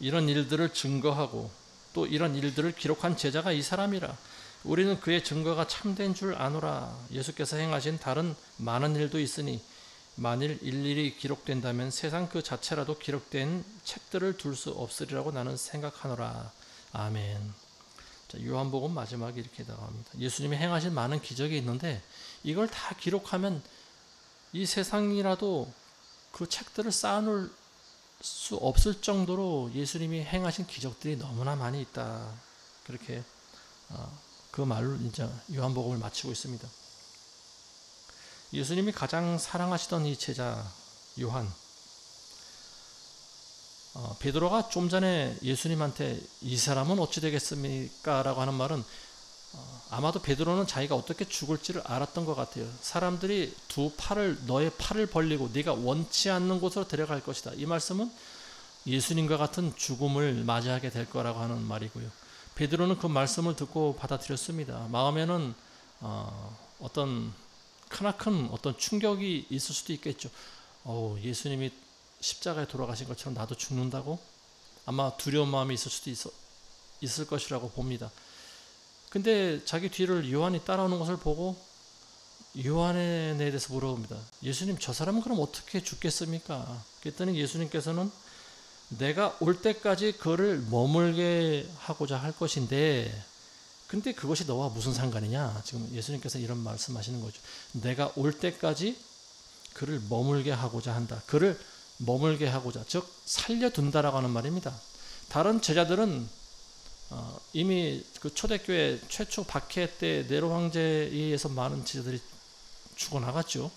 이런 일들을 증거하고 또 이런 일들을 기록한 제자가 이 사람이라. 우리는 그의 증거가 참된 줄 아노라. 예수께서 행하신 다른 많은 일도 있으니 만일 일일이 기록된다면 세상 그 자체라도 기록된 책들을 둘 수 없으리라고 나는 생각하노라. 아멘. 자, 요한복음 마지막에 이렇게 나갑니다. 예수님이 행하신 많은 기적이 있는데 이걸 다 기록하면 이 세상이라도 그 책들을 쌓아놓을 수 없을 정도로 예수님이 행하신 기적들이 너무나 많이 있다. 그렇게 그 말로 이제 요한복음을 마치고 있습니다. 예수님이 가장 사랑하시던 이 제자 요한, 베드로가 좀 전에 예수님한테 이 사람은 어찌 되겠습니까? 라고 하는 말은 아마도 베드로는 자기가 어떻게 죽을지를 알았던 것 같아요. 사람들이 너의 팔을 벌리고 네가 원치 않는 곳으로 데려갈 것이다. 이 말씀은 예수님과 같은 죽음을 맞이하게 될 거라고 하는 말이고요. 베드로는 그 말씀을 듣고 받아들였습니다. 마음에는 어떤 크나큰 어떤 충격이 있을 수도 있겠죠. 예수님이 십자가에 돌아가신 것처럼 나도 죽는다고? 아마 두려운 마음이 있을 수도 있을 것이라고 봅니다. 근데 자기 뒤를 요한이 따라오는 것을 보고 요한에 대해서 물어봅니다. 예수님, 저 사람은 그럼 어떻게 죽겠습니까? 그랬더니 예수님께서는 내가 올 때까지 그를 머물게 하고자 할 것인데, 근데 그것이 너와 무슨 상관이냐? 지금 예수님께서 이런 말씀하시는 거죠. 내가 올 때까지 그를 머물게 하고자 한다. 그를 머물게 하고자, 즉 살려둔다라고 하는 말입니다. 다른 제자들은 이미 그 초대교회 최초 박해 때 네로 황제에 의해서 많은 제자들이 죽어나갔죠.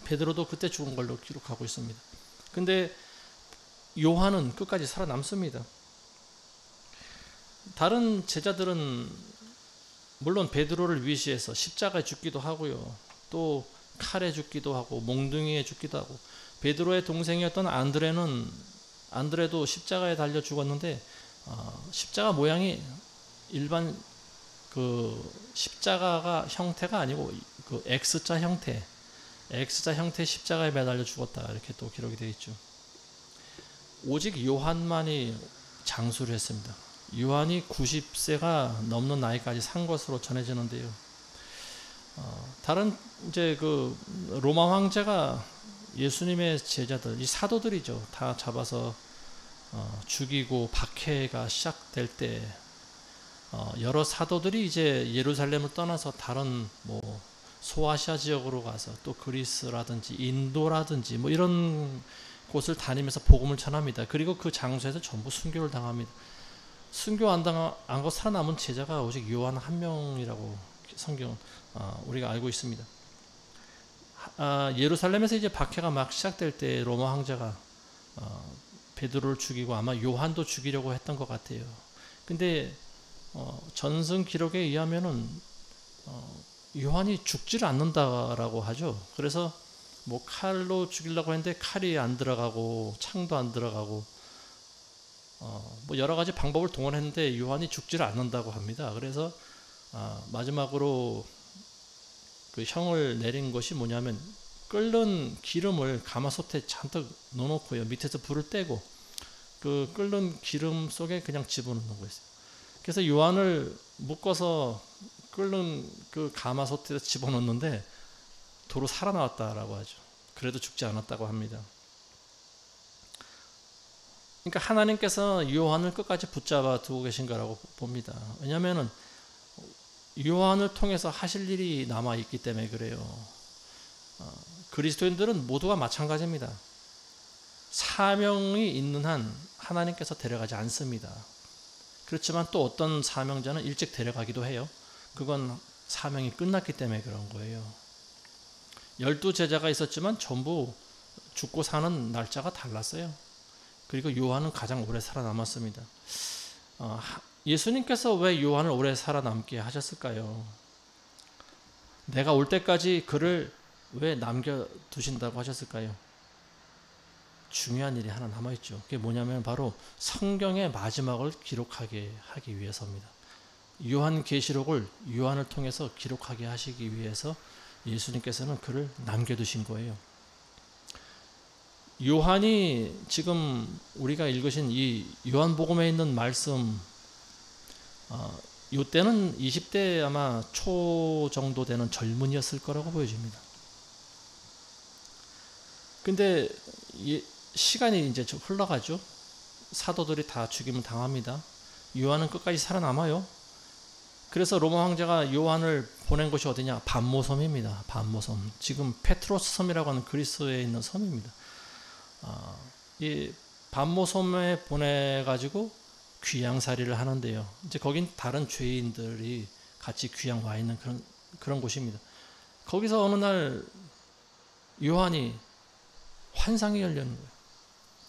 베드로도 그때 죽은 걸로 기록하고 있습니다. 근데 요한은 끝까지 살아남습니다. 다른 제자들은 물론 베드로를 위시해서 십자가에 죽기도 하고요. 또 칼에 죽기도 하고 몽둥이에 죽기도 하고, 베드로의 동생이었던 안드레도 십자가에 달려 죽었는데 십자가 모양이 일반 그 십자가가 형태가 아니고 그 X자 형태 십자가에 매달려 죽었다 이렇게 또 기록이 되어 있죠. 오직 요한만이 장수를 했습니다. 요한이 90세가 넘는 나이까지 산 것으로 전해지는데요. 다른 이제 그 로마 황제가 예수님의 제자들, 이 사도들이죠, 다 잡아서 죽이고 박해가 시작될 때 여러 사도들이 이제 예루살렘을 떠나서 다른 뭐 소아시아 지역으로 가서 또 그리스라든지 인도라든지 뭐 이런 곳을 다니면서 복음을 전합니다. 그리고 그 장소에서 전부 순교를 당합니다. 순교 안 당하고 살아남은 제자가 오직 요한 한 명이라고 성경은 우리가 알고 있습니다. 예루살렘에서 이제 박해가 막 시작될 때 로마 황제가 베드로를 죽이고 아마 요한도 죽이려고 했던 것 같아요. 근데 전승 기록에 의하면은 요한이 죽지를 않는다라고 하죠. 그래서 뭐 칼로 죽이려고 했는데 칼이 안 들어가고 창도 안 들어가고 뭐 여러 가지 방법을 동원했는데 요한이 죽지를 않는다고 합니다. 그래서 마지막으로 그 형을 내린 것이 뭐냐면 끓는 기름을 가마솥에 잔뜩 넣어놓고요. 밑에서 불을 떼고 그 끓는 기름 속에 그냥 집어넣는 거였어요. 그래서 요한을 묶어서 끓는 그 가마솥에 집어넣는데 도로 살아나왔다라고 하죠. 그래도 죽지 않았다고 합니다. 그러니까 하나님께서 요한을 끝까지 붙잡아 두고 계신 거라고 봅니다. 왜냐하면 요한을 통해서 하실 일이 남아있기 때문에 그래요. 그리스도인들은 모두가 마찬가지입니다. 사명이 있는 한 하나님께서 데려가지 않습니다. 그렇지만 또 어떤 사명자는 일찍 데려가기도 해요. 그건 사명이 끝났기 때문에 그런 거예요. 12제자가 있었지만 전부 죽고 사는 날짜가 달랐어요. 그리고 요한은 가장 오래 살아남았습니다. 예수님께서 왜 요한을 오래 살아남게 하셨을까요? 내가 올 때까지 그를 왜 남겨두신다고 하셨을까요? 중요한 일이 하나 남아있죠. 그게 뭐냐면 바로 성경의 마지막을 기록하게 하기 위해서입니다. 요한계시록을 요한을 통해서 기록하게 하시기 위해서 예수님께서는 그를 남겨두신 거예요. 요한이 지금 우리가 읽으신 이 요한복음에 있는 말씀 이때는 20대 아마 초 정도 되는 젊은이였을 거라고 보여집니다. 근데 시간이 이제 좀 흘러가죠. 사도들이 다 죽임을 당합니다. 요한은 끝까지 살아남아요. 그래서 로마 황제가 요한을 보낸 곳이 어디냐? 반모섬입니다. 반모섬. 지금 페트로스 섬이라고 하는 그리스에 있는 섬입니다. 이 반모섬에 보내가지고 귀양살이를 하는데요. 이제 거긴 다른 죄인들이 같이 귀양 와 있는 그런 곳입니다. 거기서 어느 날 요한이 환상이 열리는 거예요.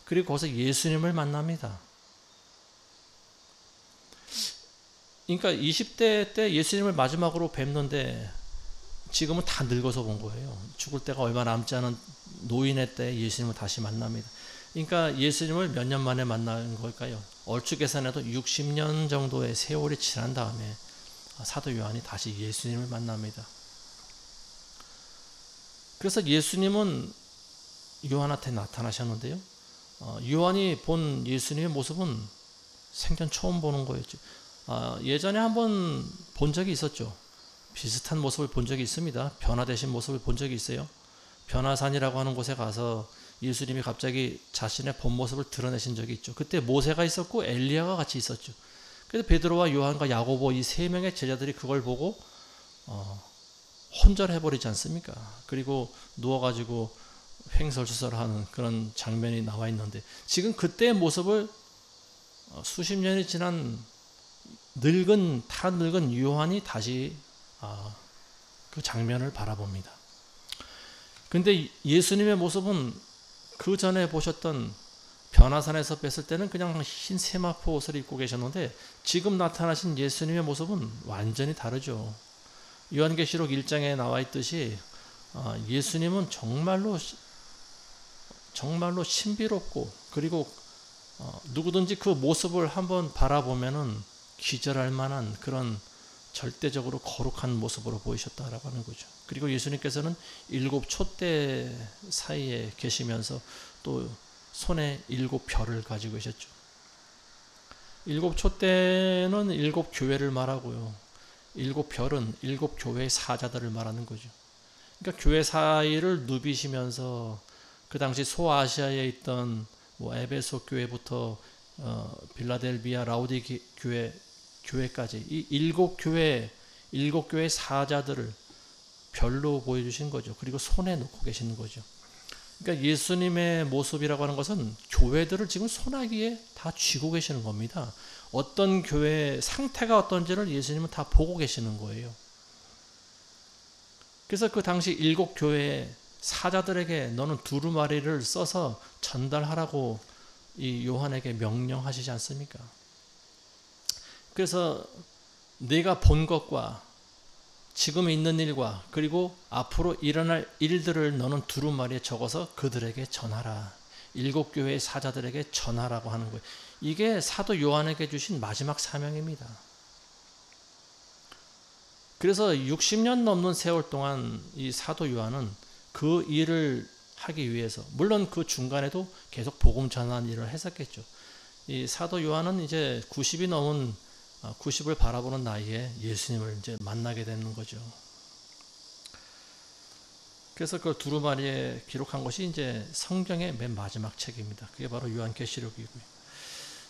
그리고 거기서 예수님을 만납니다. 그러니까 20대 때 예수님을 마지막으로 뵙는데 지금은 다 늙어서 본 거예요. 죽을 때가 얼마 남지 않은 노인의 때 예수님을 다시 만납니다. 그러니까 예수님을 몇 년 만에 만난 걸까요? 얼추 계산해도 60년 정도의 세월이 지난 다음에 사도 요한이 다시 예수님을 만납니다. 그래서 예수님은 요한한테 나타나셨는데요. 요한이 본 예수님의 모습은 생전 처음 보는 거였죠. 예전에 한번 본 적이 있었죠. 비슷한 모습을 본 적이 있습니다. 변화되신 모습을 본 적이 있어요. 변화산이라고 하는 곳에 가서 예수님이 갑자기 자신의 본 모습을 드러내신 적이 있죠. 그때 모세가 있었고 엘리야가 같이 있었죠. 그래서 베드로와 요한과 야고보 이 세 명의 제자들이 그걸 보고 혼절해버리지 않습니까? 그리고 누워가지고 횡설수설하는 그런 장면이 나와 있는데 지금 그때의 모습을 수십 년이 지난 다 늙은 요한이 다시 그 장면을 바라봅니다. 근데 예수님의 모습은 그 전에 보셨던 변화산에서 뵀을 때는 그냥 흰 세마포 옷을 입고 계셨는데 지금 나타나신 예수님의 모습은 완전히 다르죠. 요한계시록 1장에 나와 있듯이 예수님은 정말로 신비롭고 그리고 누구든지 그 모습을 한번 바라보면은 기절할 만한 그런 절대적으로 거룩한 모습으로 보이셨다라고 하는 거죠. 그리고 예수님께서는 7 촛대 사이에 계시면서 또 손에 7 별을 가지고 계셨죠. 7 촛대는 7 교회를 말하고요. 7 별은 7 교회의 사자들을 말하는 거죠. 그러니까 교회 사이를 누비시면서 그 당시 소아시아에 있던 에베소 교회부터 빌라델비아 라우디 교회 교회까지 이 일곱 교회 사자들을 별로 보여주신 거죠. 그리고 손에 놓고 계시는 거죠. 그러니까 예수님의 모습이라고 하는 것은 교회들을 지금 손아귀에 다 쥐고 계시는 겁니다. 어떤 교회의 상태가 어떤지를 예수님은 다 보고 계시는 거예요. 그래서 그 당시 일곱 교회의 사자들에게 너는 두루마리를 써서 전달하라고 이 요한에게 명령하시지 않습니까? 그래서 네가 본 것과 지금 있는 일과 그리고 앞으로 일어날 일들을 너는 두루마리에 적어서 그들에게 전하라. 일곱 교회의 사자들에게 전하라고 하는 거예요. 이게 사도 요한에게 주신 마지막 사명입니다. 그래서 60년 넘는 세월 동안 이 사도 요한은 그 일을 하기 위해서, 물론 그 중간에도 계속 복음 전하는 일을 했었겠죠. 이 사도 요한은 이제 90이 넘은 90을 바라보는 나이에 예수님을 이제 만나게 되는 거죠. 그래서 그 두루마리에 기록한 것이 이제 성경의 맨 마지막 책입니다. 그게 바로 요한계시록이고요.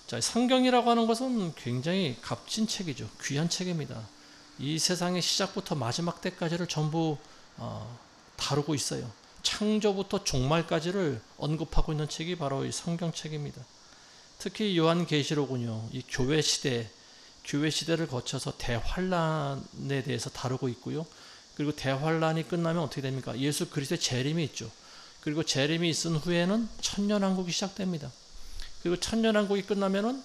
자, 성경이라고 하는 것은 굉장히 값진 책이죠. 귀한 책입니다. 이 세상의 시작부터 마지막 때까지를 전부 다루고 있어요. 창조부터 종말까지를 언급하고 있는 책이 바로 이 성경책입니다. 특히 요한계시록은요, 이 교회 시대를 거쳐서 대환란에 대해서 다루고 있고요. 그리고 대환란이 끝나면 어떻게 됩니까? 예수 그리스도의 재림이 있죠. 그리고 재림이 있은 후에는 천년왕국이 시작됩니다. 그리고 천년왕국이 끝나면은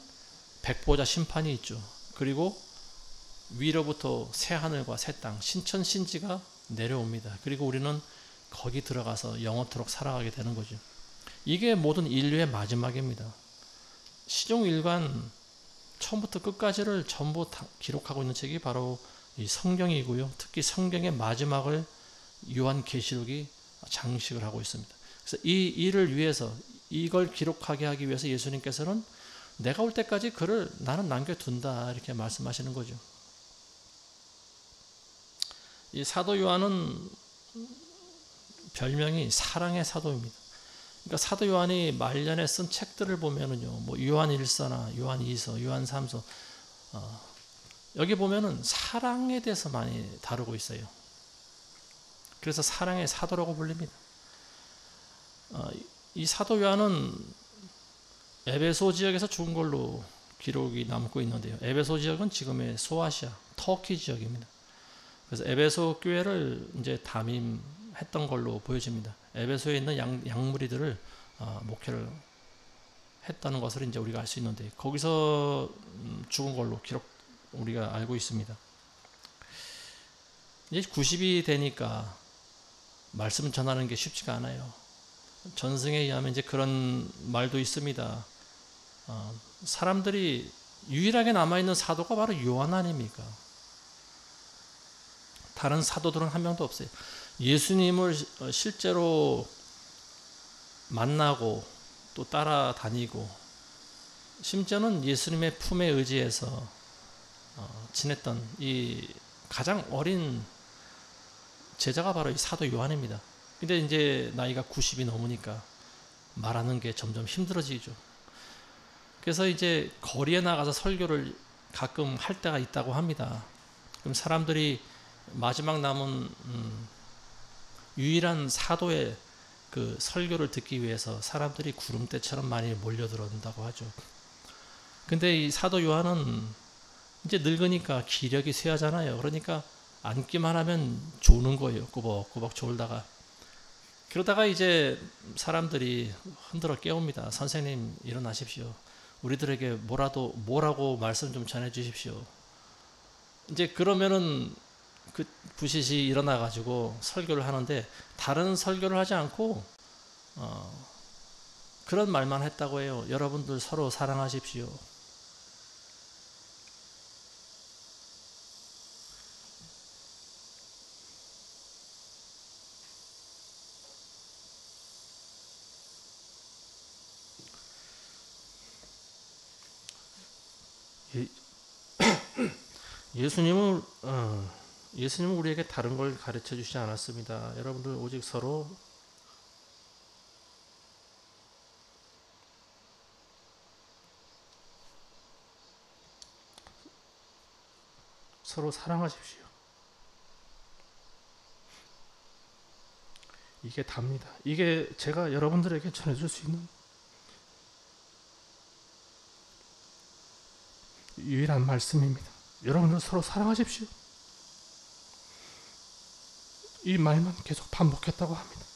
백보자 심판이 있죠. 그리고 위로부터 새 하늘과 새 땅, 신천 신지가 내려옵니다. 그리고 우리는 거기 들어가서 영원토록 살아가게 되는 거죠. 이게 모든 인류의 마지막입니다. 시종일관 처음부터 끝까지를 전부 다 기록하고 있는 책이 바로 이 성경이고요. 특히 성경의 마지막을 요한계시록이 장식을 하고 있습니다. 그래서 이 일을 위해서, 이걸 기록하게 하기 위해서 예수님께서는 내가 올 때까지 그를 나는 남겨둔다 이렇게 말씀하시는 거죠. 이 사도 요한은 별명이 사랑의 사도입니다. 그러니까 사도 요한이 말년에 쓴 책들을 보면은요, 뭐 요한 1서나 요한 2서, 요한 3서, 여기 보면은 사랑에 대해서 많이 다루고 있어요. 그래서 사랑의 사도라고 불립니다. 이 사도 요한은 에베소 지역에서 죽은 걸로 기록이 남고 있는데요. 에베소 지역은 지금의 소아시아, 터키 지역입니다. 그래서 에베소 교회를 이제 담임했던 걸로 보여집니다. 에베소에 있는 양무리들을 목회를 했다는 것을 이제 우리가 알 수 있는데, 거기서 죽은 걸로 우리가 알고 있습니다. 이제 90이 되니까 말씀 전하는 게 쉽지가 않아요. 전승에 의하면 이제 그런 말도 있습니다. 사람들이 유일하게 남아있는 사도가 바로 요한 아닙니까? 다른 사도들은 한 명도 없어요. 예수님을 실제로 만나고 또 따라다니고 심지어는 예수님의 품에 의지해서 지냈던 이 가장 어린 제자가 바로 이 사도 요한입니다. 근데 이제 나이가 90이 넘으니까 말하는 게 점점 힘들어지죠. 그래서 이제 거리에 나가서 설교를 가끔 할 때가 있다고 합니다. 그럼 사람들이 마지막 남은 유일한 사도의 그 설교를 듣기 위해서 사람들이 구름대처럼 많이 몰려들어온다고 하죠. 근데 이 사도 요한은 이제 늙으니까 기력이 쇠하잖아요. 그러니까 앉기만 하면 조는 거예요. 꾸벅꾸벅 졸다가. 그러다가 이제 사람들이 흔들어 깨웁니다. 선생님 일어나십시오. 우리들에게 뭐라고 말씀 좀 전해 주십시오. 이제 그러면은 그 부시시 일어나 가지고 설교를 하는데 다른 설교를 하지 않고 그런 말만 했다고 해요. 여러분들 서로 사랑하십시오. 예수님은 우리에게 다른 걸 가르쳐 주시지 않았습니다. 여러분들 오직 서로 서로 사랑하십시오. 이게 답니다. 이게 제가 여러분들에게 전해줄 수 있는 유일한 말씀입니다. 여러분들 서로 사랑하십시오. 이 말만 계속 반복했다고 합니다.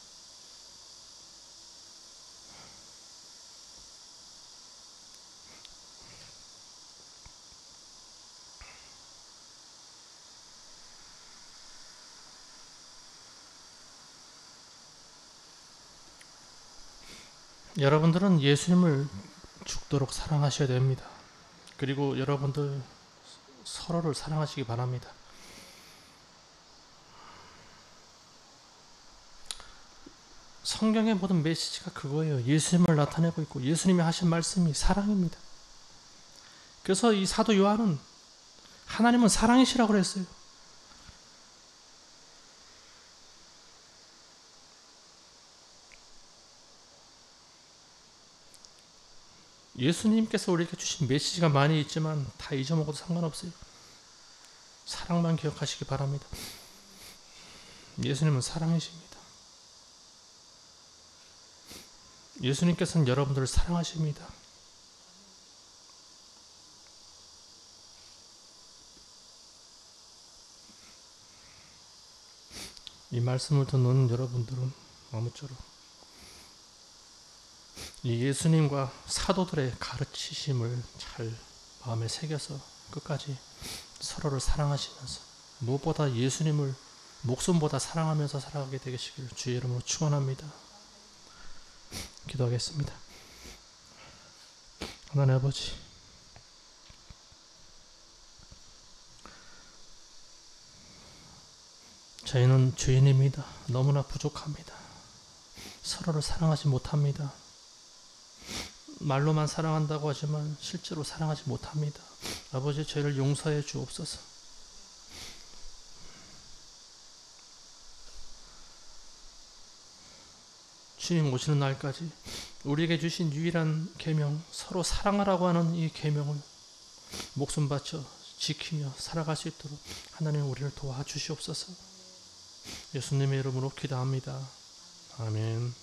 여러분들은 예수님을 죽도록 사랑하셔야 됩니다. 그리고 여러분들 서로를 사랑하시기 바랍니다. 성경의 모든 메시지가 그거예요. 예수님을 나타내고 있고 예수님이 하신 말씀이 사랑입니다. 그래서 이 사도 요한은 하나님은 사랑이시라고 그랬어요. 예수님께서 우리에게 주신 메시지가 많이 있지만 다 잊어먹어도 상관없어요. 사랑만 기억하시기 바랍니다. 예수님은 사랑이십니다. 예수님께서는 여러분들을 사랑하십니다. 이 말씀을 듣는 여러분들은 아무쪼록 이 예수님과 사도들의 가르치심을 잘 마음에 새겨서 끝까지 서로를 사랑하시면서 무엇보다 예수님을 목숨보다 사랑하면서 살아가게 되시기를 주의 이름으로 축원합니다. 기도하겠습니다. 하나님 아버지, 저희는 죄인입니다. 너무나 부족합니다. 서로를 사랑하지 못합니다. 말로만 사랑한다고 하지만 실제로 사랑하지 못합니다. 아버지, 저희를 용서해 주옵소서. 주님 오시는 날까지 우리에게 주신 유일한 계명, 서로 사랑하라고 하는 이 계명을 목숨 바쳐 지키며 살아갈 수 있도록 하나님 우리를 도와주시옵소서. 예수님의 이름으로 기도합니다. 아멘.